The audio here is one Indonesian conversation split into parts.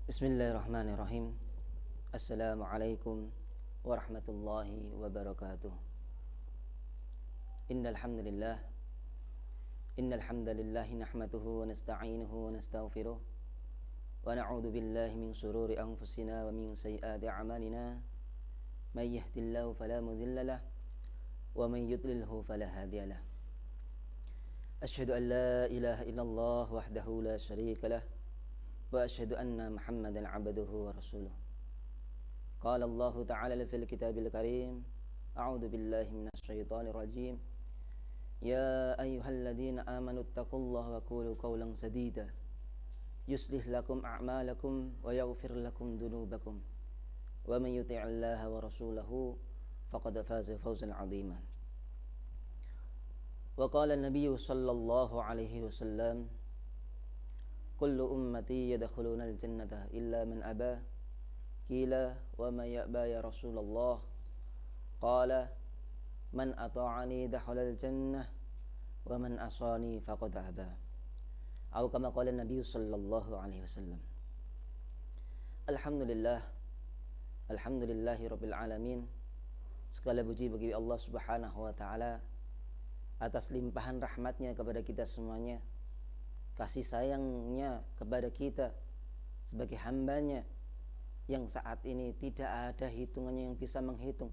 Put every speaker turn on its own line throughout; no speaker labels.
Bismillahirrahmanirrahim. Assalamualaikum warahmatullahi wabarakatuh. Innal hamdalillah nahmaduhu wa nasta'inuhu wa nastaghfiruh wa na'udzu billahi min shururi anfusina wa min sayyiati a'malina. May yahdihillahu fala mudilla lahu wa may yudlilhu fala hadiya lahu. Asyhadu an la ilaha illallah wahdahu la syarika lahu wa asyhadu anna Muhammadan 'abduhu wa rasuluh. Qala Allah ta'ala fil kitabil karim, a'udzu billahi minasy syaithanir rajim. Ya ayyuhalladzina amanu taqullaha wa qulu qawlan sadida yuslih lakum a'malakum wa yaghfir lakum dhunubakum wa may yuti'illaha wa rasulahu faqad faza fawzan 'azima. Wa qala an-nabiy sallallahu alaihi wasallam, kullu ummati yadkhuluna al-jannata illa man aba. Qila wa ma ya'ba ya Rasulullah? Qala man ata'ani dakhala al-jannah wa man asani faqad aba. Atau kama qala Nabi sallallahu alaihi wasallam. Alhamdulillahi rabbil alamin. Segala puji bagi Allah Subhanahu wa taala atas limpahan rahmatnya kepada kita semuanya, kasih sayangnya kepada kita sebagai hambanya yang saat ini tidak ada hitungannya yang bisa menghitung.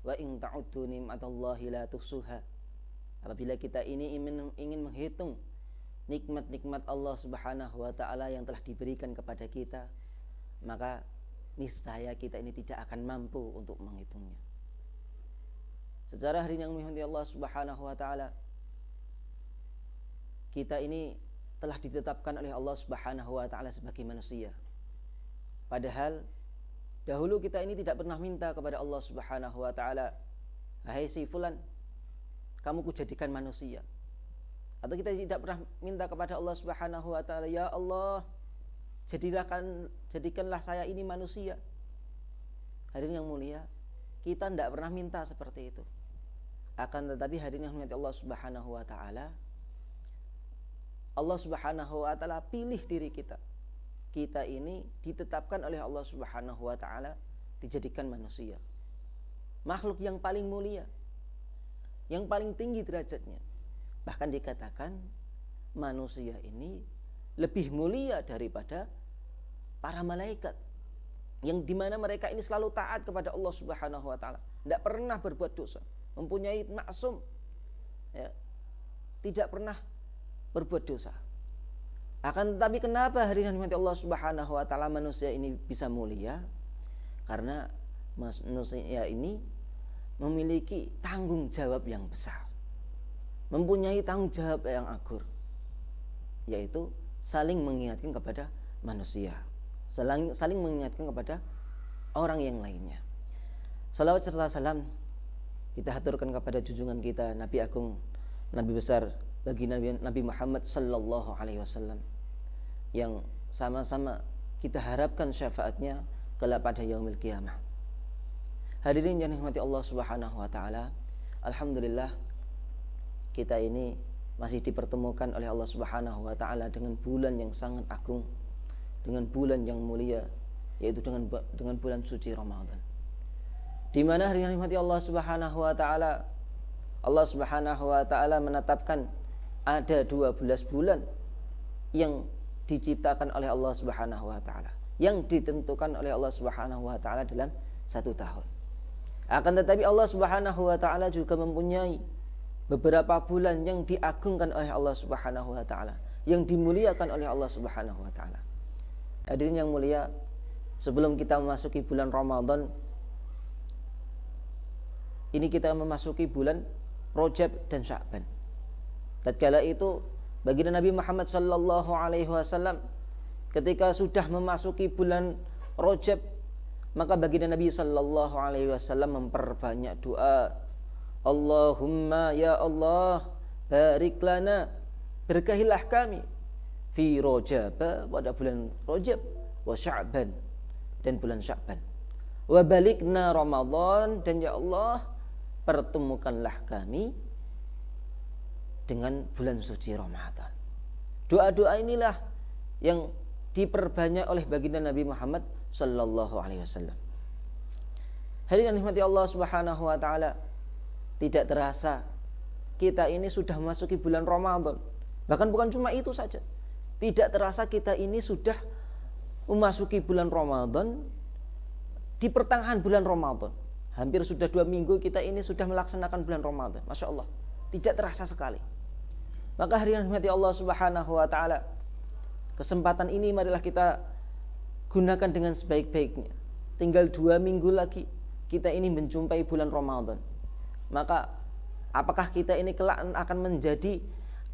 Wa in ta'uddu ni'matallahi la tuhsuha. Apabila kita ini ingin menghitung nikmat-nikmat Allah Subhanahu wa taala yang telah diberikan kepada kita, maka niscaya kita ini tidak akan mampu untuk menghitungnya. Secara hari yang mulia Allah Subhanahu wa taala, kita ini telah ditetapkan oleh Allah Subhanahu wa taala sebagai manusia. Padahal dahulu kita ini tidak pernah minta kepada Allah Subhanahu wa taala, "Hai si fulan, kamu kujadikan manusia." Atau kita tidak pernah minta kepada Allah Subhanahu wa taala, "Ya Allah, jadikanlah saya ini manusia." Hadirin yang mulia, kita tidak pernah minta seperti itu. Akan tetapi hadirin yang mulia Allah Subhanahu wa taala, Allah Subhanahu wa taala pilih diri kita. Kita ini ditetapkan oleh Allah Subhanahu wa taala dijadikan manusia. Makhluk yang paling mulia, yang paling tinggi derajatnya. Bahkan dikatakan manusia ini lebih mulia daripada para malaikat, yang dimana mereka ini selalu taat kepada Allah Subhanahu wa taala, tidak pernah berbuat dosa, mempunyai maksum, ya, tidak pernah berbuat dosa. Akan tetapi kenapa hari ini Allah Subhanahu wa taala manusia ini bisa mulia? Karena manusia ini memiliki tanggung jawab yang besar, mempunyai tanggung jawab yang agung, yaitu saling mengingatkan kepada manusia, saling mengingatkan kepada orang yang lainnya. Salawat serta salam kita haturkan kepada junjungan kita, Nabi Agung, Nabi besar bagi Nabi Muhammad sallallahu alaihi wasallam, yang sama-sama kita harapkan syafaatnya kelak pada yaumil qiyamah. Hadirin yang dirahmati Allah Subhanahu wa taala, alhamdulillah kita ini masih dipertemukan oleh Allah Subhanahu wa taala dengan bulan yang sangat agung, dengan bulan yang mulia, yaitu dengan bulan suci Ramadan. Di mana hari yang dirahmati Allah Subhanahu wa taala, Allah Subhanahu wa taala menetapkan ada 12 bulan yang diciptakan oleh Allah Subhanahu wa taala, yang ditentukan oleh Allah Subhanahu wa taala dalam satu tahun. Akan tetapi Allah Subhanahu wa taala juga mempunyai beberapa bulan yang diagungkan oleh Allah Subhanahu wa taala, yang dimuliakan oleh Allah Subhanahu wa taala. Hadirin yang mulia, sebelum kita memasuki bulan Ramadan, ini kita memasuki bulan Rajab dan Sya'ban. Tatkala itu baginda Nabi Muhammad sallallahu alaihi wasallam ketika sudah memasuki bulan Rajab, maka baginda Nabi sallallahu alaihi wasallam memperbanyak doa. Allahumma ya Allah, barik lana, berkahilah kami fi Rajab, pada bulan Rajab, wa Sya'ban, dan bulan Sya'ban, wa balikna Ramadan, dan ya Allah pertemukanlah kami dengan bulan suci Ramadan. Doa-doa inilah yang diperbanyak oleh baginda Nabi Muhammad sallallahu alaihi wasallam. Hadirin yang dirahmati Allah Subhanahu wa taala, tidak terasa kita ini sudah memasuki bulan Ramadan. Bahkan bukan cuma itu saja. Tidak terasa kita ini sudah memasuki bulan Ramadan, di pertengahan bulan Ramadan. Hampir sudah 2 minggu kita ini sudah melaksanakan bulan Ramadan. Masya Allah, tidak terasa sekali. Maka hadirin yang dirahmati Allah Subhanahu wa taala, kesempatan ini marilah kita gunakan dengan sebaik-baiknya. Tinggal 2 minggu lagi kita ini menjumpai bulan Ramadan. Maka apakah kita ini kelak akan menjadi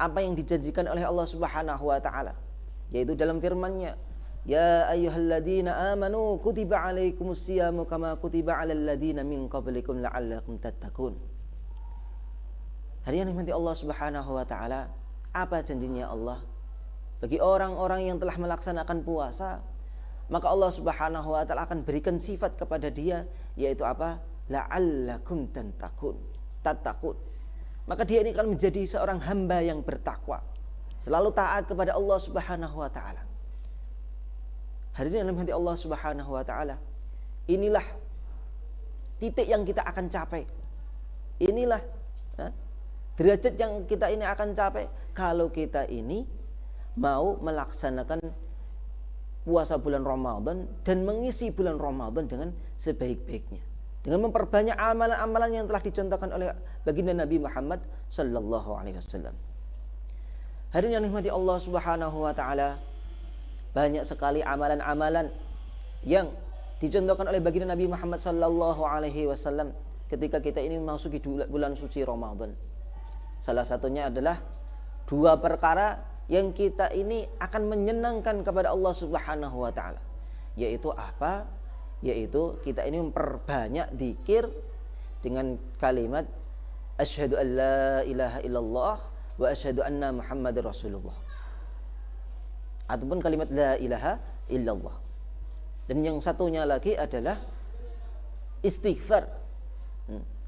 apa yang dijanjikan oleh Allah Subhanahu wa taala, yaitu dalam firman-Nya, ya ayyuhalladzina amanu kutiba alaikumusyiyamu kama kutiba alal ladzina min qablikum la'allakum tattaqun. Hadirin yang dirahmati Allah Subhanahu wa taala, apa janjinya Allah bagi orang-orang yang telah melaksanakan puasa? Maka Allah Subhanahu wa taala akan berikan sifat kepada dia, yaitu apa? La'allakum tattaqun. Maka dia ini akan menjadi seorang hamba yang bertakwa, selalu taat kepada Allah Subhanahu wa taala. Hadirin yang dirahmati Allah Subhanahu wa taala, inilah titik yang kita akan capai. Inilah derajat yang kita ini akan capai kalau kita ini mau melaksanakan puasa bulan Ramadan dan mengisi bulan Ramadan dengan sebaik-baiknya, dengan memperbanyak amalan-amalan yang telah dicontohkan oleh baginda Nabi Muhammad sallallahu alaihi wasallam. Hadirin yang dirahmati Allah Subhanahu wa taala, banyak sekali amalan-amalan yang dicontohkan oleh baginda Nabi Muhammad sallallahu alaihi wasallam ketika kita ini memasuki bulan suci Ramadan. Salah satunya adalah 2 perkara yang kita ini akan menyenangkan kepada Allah Subhanahu wa taala. Yaitu apa? Yaitu kita ini memperbanyak zikir dengan kalimat asyhadu an la ilaha illallah wa asyhadu anna Muhammadar Rasulullah. Ataupun kalimat la ilaha illallah. Dan yang satunya lagi adalah istighfar.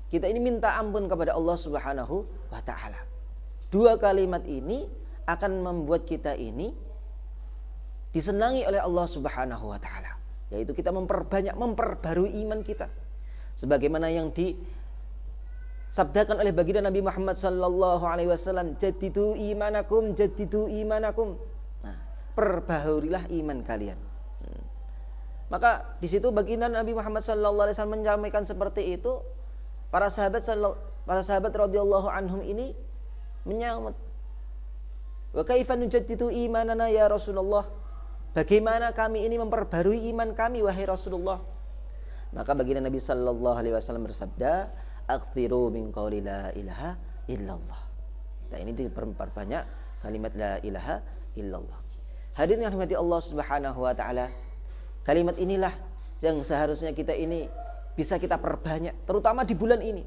Kita ini minta ampun kepada Allah Subhanahu wa taala. 2 kalimat ini akan membuat kita ini disenangi oleh Allah Subhanahu wa taala, yaitu kita memperbarui iman kita sebagaimana yang disabdakan oleh baginda Nabi Muhammad sallallahu alaihi wasallam, jaddidu imanakum. Nah, perbaharuilah iman kalian. Maka di situ baginda Nabi Muhammad sallallahu alaihi wasallam menyampaikan seperti itu, para sahabat radhiyallahu anhum ini menyambut, wa kaifa nujaddidu imanana ya Rasulullah? Bagaimana kami ini memperbarui iman kami wahai Rasulullah? Maka baginda Nabi sallallahu alaihi wasallam bersabda, akthiru min qouli la ilaha illallah. Nah, ini diperbanyak kalimat la ilaha illallah. Hadirin yang dirahmati Allah Subhanahu wa taala, kalimat inilah yang seharusnya kita ini bisa kita perbanyak, terutama di bulan ini.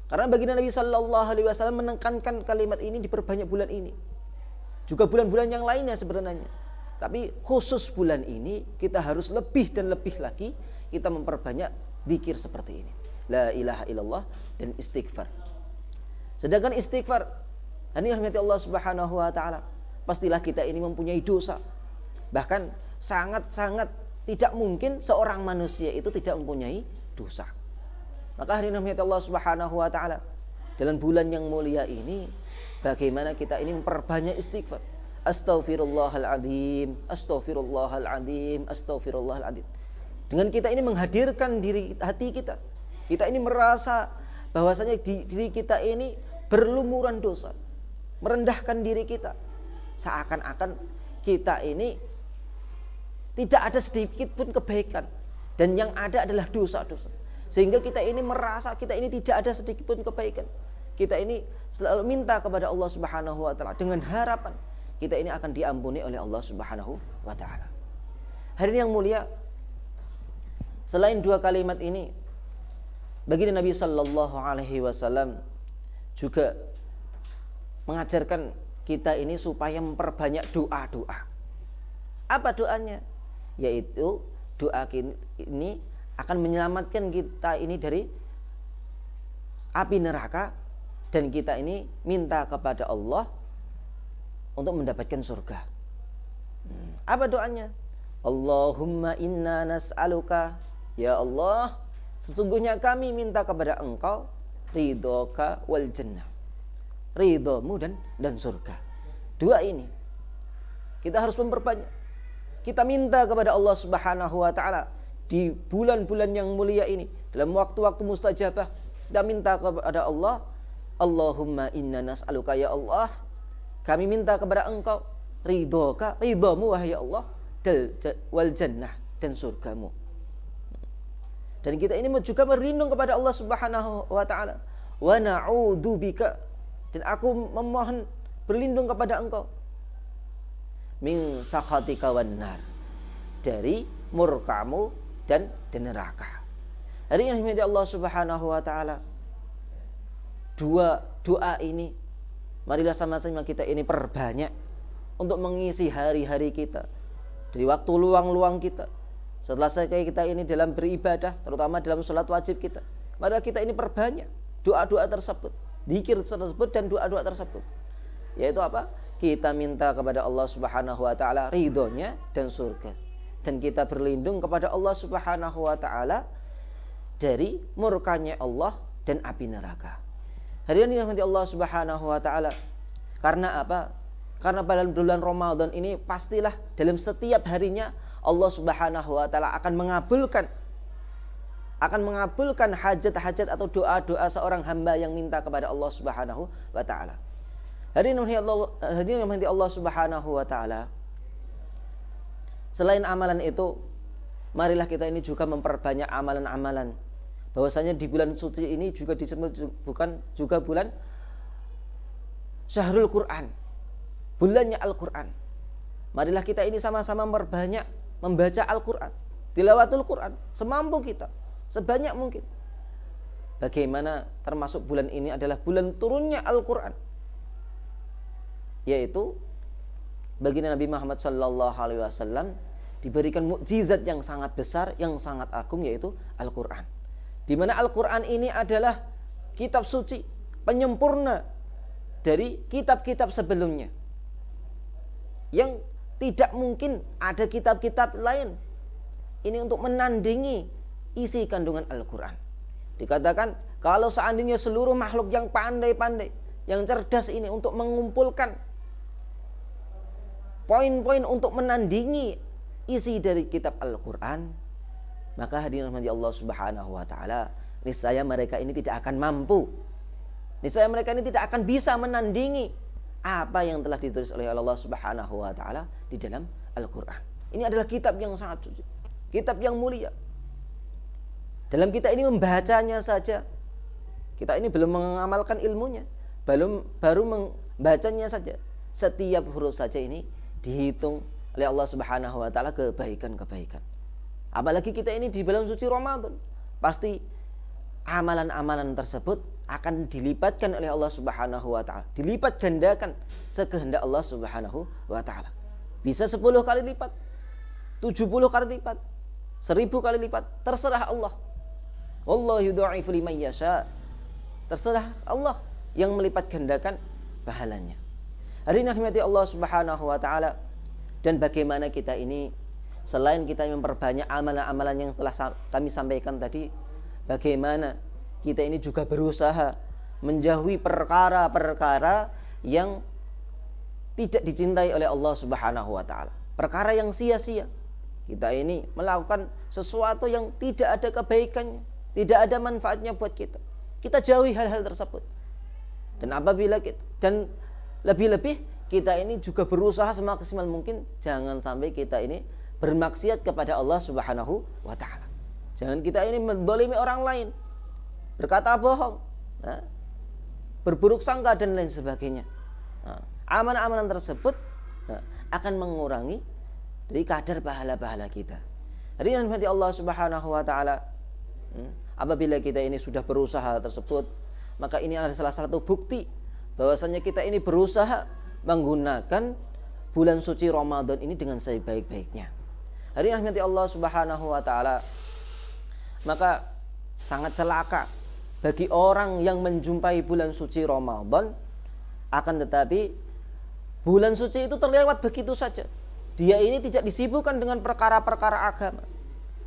Karena baginda Nabi sallallahu alaihi wasallam menekankan kalimat ini diperbanyak bulan ini. Juga bulan-bulan yang lainnya sebenarnya. Tapi khusus bulan ini kita harus lebih dan lebih lagi kita memperbanyak zikir seperti ini. La ilaha illallah dan istighfar. Sedangkan istighfar, ini rahmati Allah Subhanahu wa taala, pastilah kita ini mempunyai dosa. Bahkan sangat-sangat tidak mungkin seorang manusia itu tidak mempunyai dosa. Maka hadirin rahmati Allah Subhanahu wa taala, dalam bulan yang mulia ini bagaimana kita ini memperbanyak istighfar. Astaghfirullahaladzim, astaghfirullahaladzim, astaghfirullahaladzim. Dengan kita ini menghadirkan hati kita, kita ini merasa bahwasanya diri kita ini berlumuran dosa, merendahkan diri kita, seakan-akan kita ini tidak ada sedikit pun kebaikan, dan yang ada adalah dosa-dosa. Sehingga kita ini merasa kita ini tidak ada sedikit pun kebaikan. Kita ini selalu minta kepada Allah Subhanahu wa taala dengan harapan kita ini akan diampuni oleh Allah Subhanahu wa taala. Hadirin yang mulia, selain 2 kalimat ini, baginda Nabi sallallahu alaihi wasallam juga mengajarkan kita ini supaya memperbanyak doa-doa. Apa doanya? Yaitu doa ini akan menyelamatkan kita ini dari api neraka, dan kita ini minta kepada Allah untuk mendapatkan surga. Apa doanya? Allahumma inna nas'aluka, ya Allah, sesungguhnya kami minta kepada Engkau ridhoka wal jannah, ridhomu dan surga. Dua ini kita harus memperbanyak. Kita minta kepada Allah Subhanahu wa taala di bulan-bulan yang mulia ini, dalam waktu-waktu mustajabah, kita minta kepada Allah, Allahumma inna nas'aluka, ya Allah, kami minta kepada Engkau ridhoka, ridhomu wahai Allah, wal jannah, dan surgamu. Dan kita ini juga berlindung kepada Allah Subhanahu wa taala. Wa na'udzu bika, dan aku memohon berlindung kepada Engkau min sakhatika wan nar, dari murkamu dan neraka. Hari ini Allah Subhanahu wa taala, dua doa ini marilah sama-sama kita ini perbanyak untuk mengisi hari-hari kita, dari waktu luang-luang kita. Setelah kita ini dalam beribadah, terutama dalam sholat wajib kita, mari kita ini perbanyak doa-doa tersebut, zikir tersebut, dan doa-doa tersebut. Yaitu apa? Kita minta kepada Allah Subhanahu wa taala ridhonya dan surga, dan kita berlindung kepada Allah Subhanahu wa taala dari murkanya Allah dan api neraka. Hadirin yang dirahmati Allah Subhanahu wa taala, karena apa? Karena bulan Ramadan ini pastilah dalam setiap harinya Allah Subhanahu wa taala akan mengabulkan hajat-hajat atau doa-doa seorang hamba yang minta kepada Allah Subhanahu wa taala. Hadirin yang dirahmati Allah Subhanahu wa taala, selain amalan itu, marilah kita ini juga memperbanyak amalan-amalan. Bahwasanya di bulan suci ini juga disebut bukan juga bulan Syahrul Quran, bulannya Al-Quran. Marilah kita ini sama-sama memperbanyak membaca Al-Quran, tilawatul Quran semampu kita, sebanyak mungkin. Bagaimana termasuk bulan ini adalah bulan turunnya Al-Quran, yaitu baginda Nabi Muhammad SAW diberikan mukjizat yang sangat besar, yang sangat agung, yaitu Al-Quran. Di mana Al-Quran ini adalah kitab suci, penyempurna dari kitab-kitab sebelumnya, yang tidak mungkin ada kitab-kitab lain ini untuk menandingi isi kandungan Al-Quran. Dikatakan kalau seandainya seluruh makhluk yang pandai-pandai, yang cerdas ini untuk mengumpulkan poin-poin untuk menandingi isi dari kitab Al-Quran, maka hadirin rahmati Allah Subhanahu wa taala, niscaya mereka ini tidak akan mampu, niscaya mereka ini tidak akan bisa menandingi apa yang telah ditulis oleh Allah Subhanahu wa taala di dalam Al-Quran. Ini adalah kitab yang sangat suci, kitab yang mulia. Dalam kita ini membacanya saja, kita ini belum mengamalkan ilmunya, baru membacanya saja. Setiap huruf saja ini dihitung oleh Allah Subhanahu wa taala kebaikan-kebaikan. Apalagi kita ini di bulan suci Ramadan, pasti amalan-amalan tersebut akan dilipatkan oleh Allah Subhanahu wa taala, dilipat gandakan sekehendak Allah Subhanahu wa taala. Bisa 10 kali lipat, 70 kali lipat, 1000 kali lipat, terserah Allah. Wallahu yudha'ifu liman yasha. Terserah Allah yang melipat gandakan pahalanya. Hari ini rahmati Allah Subhanahu wa taala, dan bagaimana kita ini selain kita memperbanyak amalan-amalan yang telah kami sampaikan tadi, bagaimana kita ini juga berusaha menjauhi perkara-perkara yang tidak dicintai oleh Allah Subhanahu wa taala, perkara yang sia-sia. Kita ini melakukan sesuatu yang tidak ada kebaikannya, tidak ada manfaatnya buat kita. Kita jauhi hal-hal tersebut. Dan lebih-lebih kita ini juga berusaha semaksimal mungkin jangan sampai kita ini bermaksiat kepada Allah Subhanahu wa taala. Jangan kita ini mendolimi orang lain, berkata bohong, berburuk sangka dan lain sebagainya. Amalan-amalan tersebut akan mengurangi dari kadar pahala-pahala kita. Jadi nanti Allah Subhanahu wa taala, apabila kita ini sudah berusaha tersebut, maka ini adalah salah satu bukti bahwasanya kita ini berusaha menggunakan bulan suci Ramadan ini dengan sebaik-baiknya. Hari ini nanti Allah Subhanahu wa taala, maka sangat celaka bagi orang yang menjumpai bulan suci Ramadan, akan tetapi bulan suci itu terlewat begitu saja, dia ini tidak disibukkan dengan perkara-perkara agama,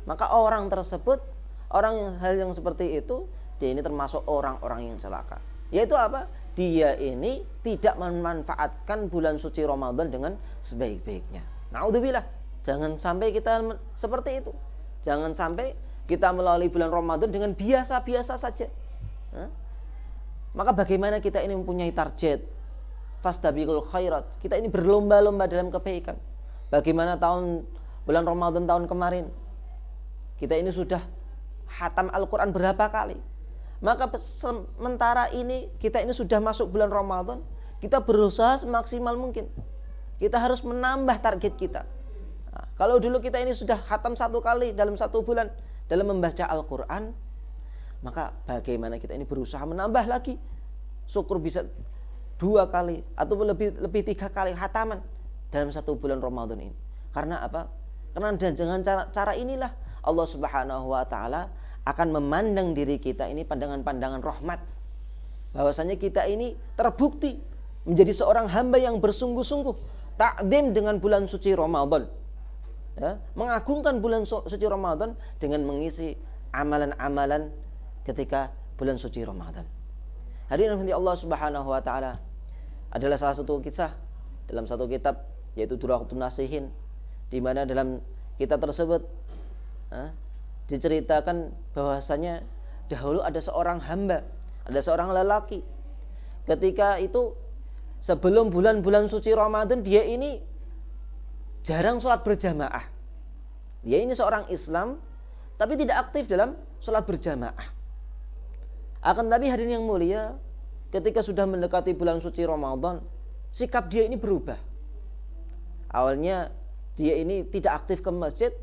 maka orang tersebut, hal yang seperti itu, dia ini termasuk orang-orang yang celaka. Yaitu apa? Dia ini tidak memanfaatkan bulan suci Ramadan dengan sebaik-baiknya. Naudzubillah, jangan sampai kita seperti itu. Jangan sampai kita melalui bulan Ramadan dengan biasa-biasa saja. Maka bagaimana kita ini mempunyai target? Fastabiqul khairat. Kita ini berlomba-lomba dalam kebaikan. Bagaimana bulan Ramadan tahun kemarin, kita ini sudah khatam Al-Quran berapa kali. Maka sementara ini kita ini sudah masuk bulan Ramadan, kita berusaha semaksimal mungkin. Kita harus menambah target kita. Nah, kalau dulu kita ini sudah khatam 1 kali dalam 1 bulan dalam membaca Al-Quran, maka bagaimana kita ini berusaha menambah lagi. Syukur bisa 2 kali atau lebih 3 kali khataman dalam 1 bulan Ramadan ini. Karena apa? Karena dengan cara inilah Allah Subhanahu wa taala akan memandang diri kita ini pandangan-pandangan rahmat. Bahwasanya kita ini terbukti menjadi seorang hamba yang bersungguh-sungguh takdim dengan bulan suci Ramadan. Ya, mengagungkan bulan suci Ramadan dengan mengisi amalan-amalan ketika bulan suci Ramadan. Hadirin Allah Subhanahu wa taala, adalah salah satu kisah dalam satu kitab yaitu Durratun Nasihin, di mana dalam kitab tersebut diceritakan bahwasanya dahulu ada seorang hamba, ada seorang lelaki. Ketika itu sebelum bulan-bulan suci Ramadan, dia ini jarang sholat berjamaah. Dia ini seorang Islam tapi tidak aktif dalam sholat berjamaah. Akan tapi hadirin yang mulia, ketika sudah mendekati bulan suci Ramadan, sikap dia ini berubah. Awalnya dia ini tidak aktif ke masjid.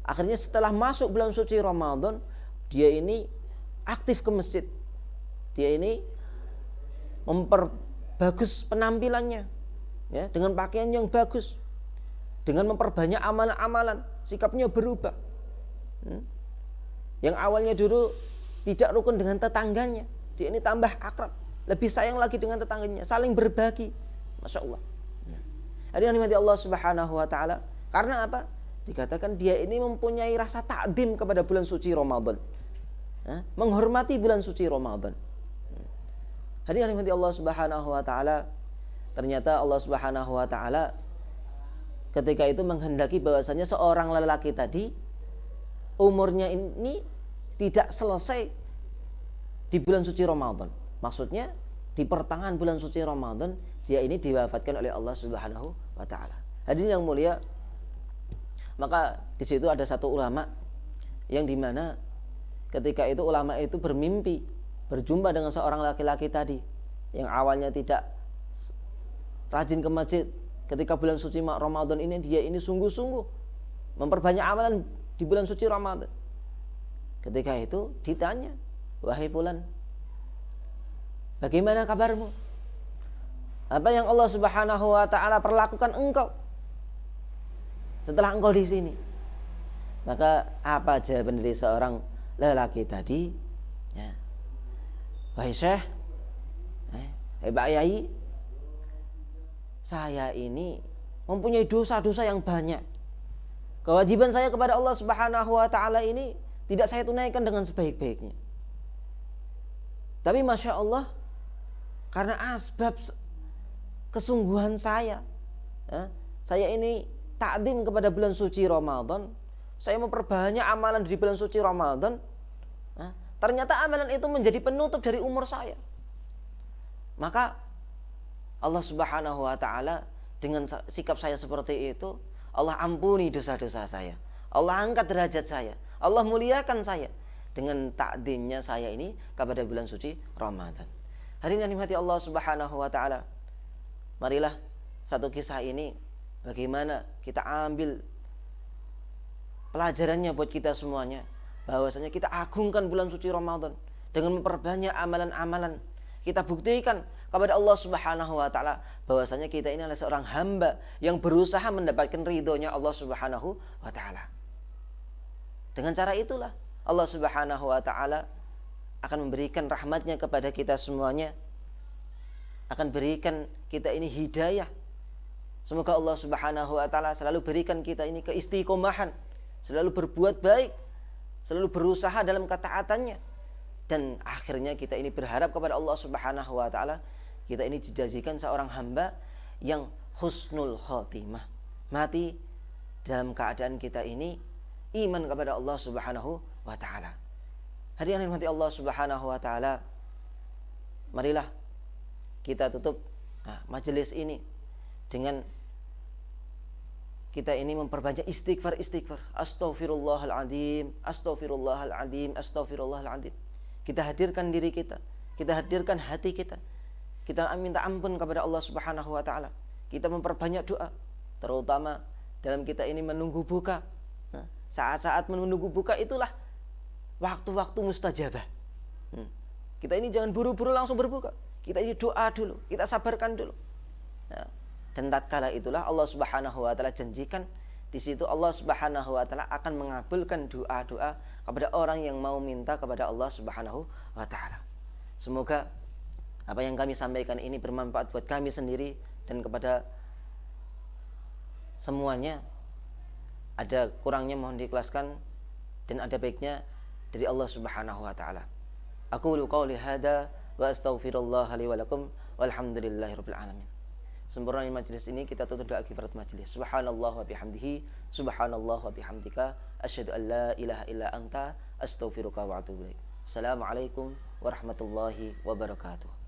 Akhirnya setelah masuk bulan suci Ramadan, dia ini aktif ke masjid. Dia ini memperbagus penampilannya, ya, dengan pakaian yang bagus, dengan memperbanyak amalan-amalan. Sikapnya berubah. Yang awalnya dulu tidak rukun dengan tetangganya, dia ini tambah akrab, lebih sayang lagi dengan tetangganya, saling berbagi. Masya Allah. Hadirin rahmati Allah Subhanahu wa taala. Karena apa? Dikatakan dia ini mempunyai rasa takdim kepada bulan suci Ramadan, menghormati bulan suci Ramadan. Hadirin rahmati Allah Subhanahu wa taala. Ternyata Allah Subhanahu wa taala ketika itu menghendaki bahwasanya seorang lelaki tadi umurnya ini tidak selesai di bulan suci Ramadan. Maksudnya di pertengahan bulan suci Ramadan dia ini diwafatkan oleh Allah Subhanahu wa taala. Hadirin yang mulia, maka di situ ada satu ulama yang dimana ketika itu ulama itu bermimpi berjumpa dengan seorang laki-laki tadi yang awalnya tidak rajin ke masjid. Ketika bulan suci Ramadan ini dia ini sungguh-sungguh memperbanyak amalan di bulan suci Ramadan. Ketika itu ditanya, wahai fulan, bagaimana kabarmu? Apa yang Allah Subhanahu wa taala perlakukan engkau setelah engkau di sini? Maka apa jawaban dari seorang lelaki tadi? Ya. Wahai Syekh, Pak Yai, saya ini mempunyai dosa-dosa yang banyak. Kewajiban saya kepada Allah Subhanahu wa taala ini tidak saya tunaikan dengan sebaik-baiknya. Tapi Masya Allah, karena asbab kesungguhan saya ini takdim kepada bulan suci Ramadan, saya memperbanyak amalan di bulan suci Ramadan, ternyata amalan itu menjadi penutup dari umur saya. Maka Allah Subhanahu wa taala dengan sikap saya seperti itu, Allah ampuni dosa-dosa saya, Allah angkat derajat saya, Allah muliakan saya dengan takdimnya saya ini kepada bulan suci Ramadan. Hari ini nikmati Allah Subhanahu wa taala. Marilah satu kisah ini bagaimana kita ambil pelajarannya buat kita semuanya, bahwasanya kita agungkan bulan suci Ramadan dengan memperbanyak amalan-amalan. Kita buktikan kepada Allah Subhanahu wa taala bahwasanya kita ini adalah seorang hamba yang berusaha mendapatkan ridhonya Allah Subhanahu wa taala. Dengan cara itulah Allah Subhanahu wa taala akan memberikan rahmatnya kepada kita semuanya, akan berikan kita ini hidayah Semoga Allah Subhanahu wa taala selalu berikan kita ini keistiqomahan, selalu berbuat baik, selalu berusaha dalam ketaatannya, dan akhirnya kita ini berharap kepada Allah Subhanahu wa taala, kita ini dijanjikan seorang hamba yang husnul khotimah, mati dalam keadaan kita ini iman kepada Allah Subhanahu wa taala. Hadirin yang Allah Subhanahu wa taala, marilah kita tutup majelis ini dengan kita ini memperbanyak istighfar. Astaghfirullahaladzim, astaghfirullahaladzim, astaghfirullahaladzim. Kita hadirkan diri kita hadirkan hati kita minta ampun kepada Allah Subhanahu wa taala. Kita memperbanyak doa, terutama dalam kita ini menunggu buka. Saat-saat menunggu buka itulah waktu-waktu mustajabah. Kita ini jangan buru-buru langsung berbuka. Kita ini doa dulu, kita sabarkan dulu. Dan tatkala itulah Allah Subhanahu wa taala janjikan, di situ Allah Subhanahu wa taala akan mengabulkan doa-doa kepada orang yang mau minta kepada Allah Subhanahu wa taala. Semoga apa yang kami sampaikan ini bermanfaat buat kami sendiri dan kepada semuanya. Ada kurangnya mohon diikhlaskan, dan ada baiknya dari Allah Subhanahu wa taala. Aqulu qouli hadza wa astaghfirullah li wa lakum walhamdulillahirabbil alamin. Sempurna majelis ini kita tutup doa kifaratul majelis. Subhanallah wa bihamdihi, subhanallah wa bihamdika, asyhadu an la ilaha illa anta, astaghfiruka wa atubu ilaik. Assalamualaikum warahmatullahi wabarakatuh.